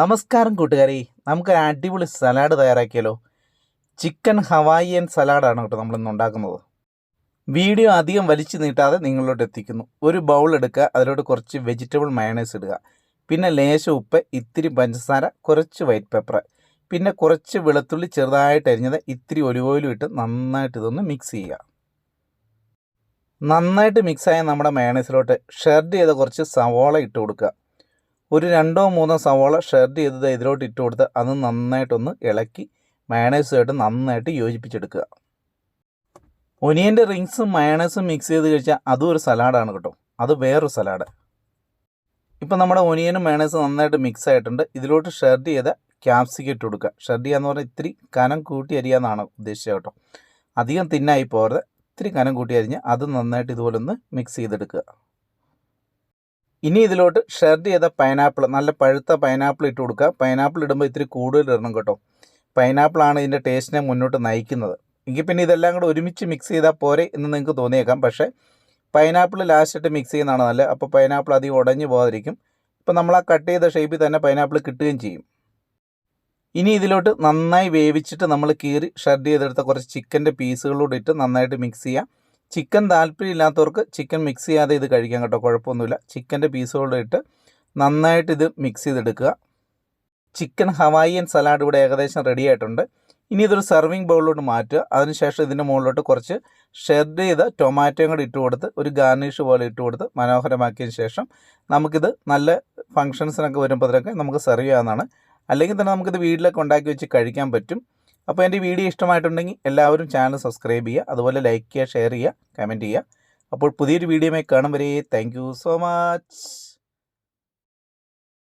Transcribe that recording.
നമസ്കാരം കൂട്ടുകാരെ, നമുക്കൊരു അടിപൊളി സലാഡ് തയ്യാറാക്കിയാലോ. ചിക്കൻ ഹവായിയൻ സലാഡാണ് കേട്ടോ നമ്മളിന്ന് ഉണ്ടാക്കുന്നത്. വീഡിയോ അധികം വലിച്ചു നീട്ടാതെ നിങ്ങളിലോട്ട് എത്തിക്കുന്നു. ഒരു ബൗൾ എടുക്കുക, അതിലോട്ട് കുറച്ച് വെജിറ്റബിൾ മയണൈസ് ഇടുക, പിന്നെ ലേശം ഉപ്പ്, ഇത്തിരി പഞ്ചസാര, കുറച്ച് വൈറ്റ് പെപ്പർ, പിന്നെ കുറച്ച് വെളുത്തുള്ളി ചെറുതായിട്ട് അരിഞ്ഞത്, ഇത്തിരി ഒലിവ് ഓയിലും ഇട്ട് നന്നായിട്ട് ഇതൊന്ന് മിക്സ് ചെയ്യുക. നന്നായിട്ട് മിക്സായ നമ്മുടെ മയണൈസിലോട്ട് ഷെർഡ് ചെയ്ത കുറച്ച് സവോള ഇട്ട് കൊടുക്കുക. ഒരു 2-3 സവോള ഷെർഡ് ചെയ്തത് ഇതിലോട്ട് ഇട്ട് കൊടുത്ത് അത് നന്നായിട്ടൊന്ന് ഇളക്കി മയണൈസുമായിട്ട് നന്നായിട്ട് യോജിപ്പിച്ചെടുക്കുക. ഒനിയൻ്റെ റിങ്സും മയണൈസും മിക്സ് ചെയ്ത് കഴിച്ചാൽ അതും ഒരു സലാഡാണ് കേട്ടോ, അത് വേറൊരു സലാഡ്. ഇപ്പം നമ്മുടെ ഒനിയനും മയണൈസും നന്നായിട്ട് മിക്സ് ആയിട്ടുണ്ട്. ഇതിലോട്ട് ഷെർഡ് ചെയ്ത ക്യാപ്സിക്കം ഇട്ട് കൊടുക്കുക. ഷെർഡ് ചെയ്യാന്ന് പറഞ്ഞാൽ ഇത്തിരി കനം കൂട്ടി അരിയാന്നാണ് ഉദ്ദേശിച്ചത് കേട്ടോ. അധികം തിന്നായി പോകരുത്, ഇത്തിരി കനം കൂട്ടി അരിഞ്ഞ് അത് നന്നായിട്ട് ഇതുപോലെ ഒന്ന് മിക്സ് ചെയ്തെടുക്കുക. ഇനി ഇതിലോട്ട് ഷെർഡ് ചെയ്ത പൈനാപ്പിൾ, നല്ല പഴുത്ത പൈനാപ്പിൾ ഇട്ട് കൊടുക്കുക. പൈനാപ്പിൾ ഇടുമ്പോൾ ഇത്തിരി കൂടുതൽ ഇടണം കേട്ടോ. പൈനാപ്പിളാണ് ഇതിൻ്റെ ടേസ്റ്റിനെ മുന്നോട്ട് നയിക്കുന്നത്. എങ്കിൽ പിന്നെ ഇതെല്ലാം കൂടെ ഒരുമിച്ച് മിക്സ് ചെയ്താൽ പോരെ എന്ന് നിങ്ങൾക്ക് തോന്നിയേക്കാം. പക്ഷേ പൈനാപ്പിൾ ലാസ്റ്റിട്ട് മിക്സ് ചെയ്യുന്നതാണ് നല്ലത്. അപ്പോൾ പൈനാപ്പിൾ അധികം ഉടഞ്ഞു പോകാതിരിക്കും. ഇപ്പോൾ നമ്മൾ ആ കട്ട് ചെയ്ത ഷേപ്പിൽ തന്നെ പൈനാപ്പിൾ കിട്ടുകയും ചെയ്യും. ഇനി ഇതിലോട്ട് നന്നായി വേവിച്ചിട്ട് നമ്മൾ കീറി ഷെർഡ് ചെയ്തെടുത്ത കുറച്ച് ചിക്കൻ്റെ പീസുകളോട് ഇട്ട് നന്നായിട്ട് മിക്സ് ചെയ്യാം. ചിക്കൻ താല്പര്യമില്ലാത്തവർക്ക് ചിക്കൻ മിക്സ് ചെയ്യാതെ ഇത് കഴിക്കാം കേട്ടോ, കുഴപ്പമൊന്നുമില്ല. ചിക്കൻ്റെ പീസുകളോട് ഇട്ട് നന്നായിട്ട് ഇത് മിക്സ് ചെയ്തെടുക്കുക. ചിക്കൻ ഹവായിയൻ സലാഡ് ഇവിടെ ഏകദേശം റെഡി ആയിട്ടുണ്ട്. ഇനി ഇതൊരു സെർവിങ് ബൗളിലോട്ട് മാറ്റുക. അതിനുശേഷം ഇതിൻ്റെ മുകളിലോട്ട് കുറച്ച് ഷെർഡ് ചെയ്ത ടൊമാറ്റോയും കൂടി ഇട്ട് കൊടുത്ത് ഒരു ഗാർണിഷ് പോലെ ഇട്ട് കൊടുത്ത് മനോഹരമാക്കിയതിന് ശേഷം നമുക്കിത് നല്ല ഫങ്ഷൻസിനൊക്കെ വരുമ്പോഴത്തേക്ക് നമുക്ക് സെർവ് ചെയ്യാവുന്നതാണ്. അല്ലെങ്കിൽ തന്നെ നമുക്കിത് വീട്ടിലൊക്കെ ഉണ്ടാക്കി വെച്ച് കഴിക്കാൻ പറ്റും. അപ്പോൾ എൻ്റെ വീഡിയോ ഇഷ്ടമായിട്ടുണ്ടെങ്കിൽ എല്ലാവരും ചാനൽ സബ്സ്ക്രൈബ് ചെയ്യുക, അതുപോലെ ലൈക്ക് ചെയ്യുക, ഷെയർ ചെയ്യുക, കമൻറ്റ് ചെയ്യുക. അപ്പോൾ പുതിയൊരു വീഡിയോയുമായി കാണും വരെ താങ്ക് യു സോ മച്ച്.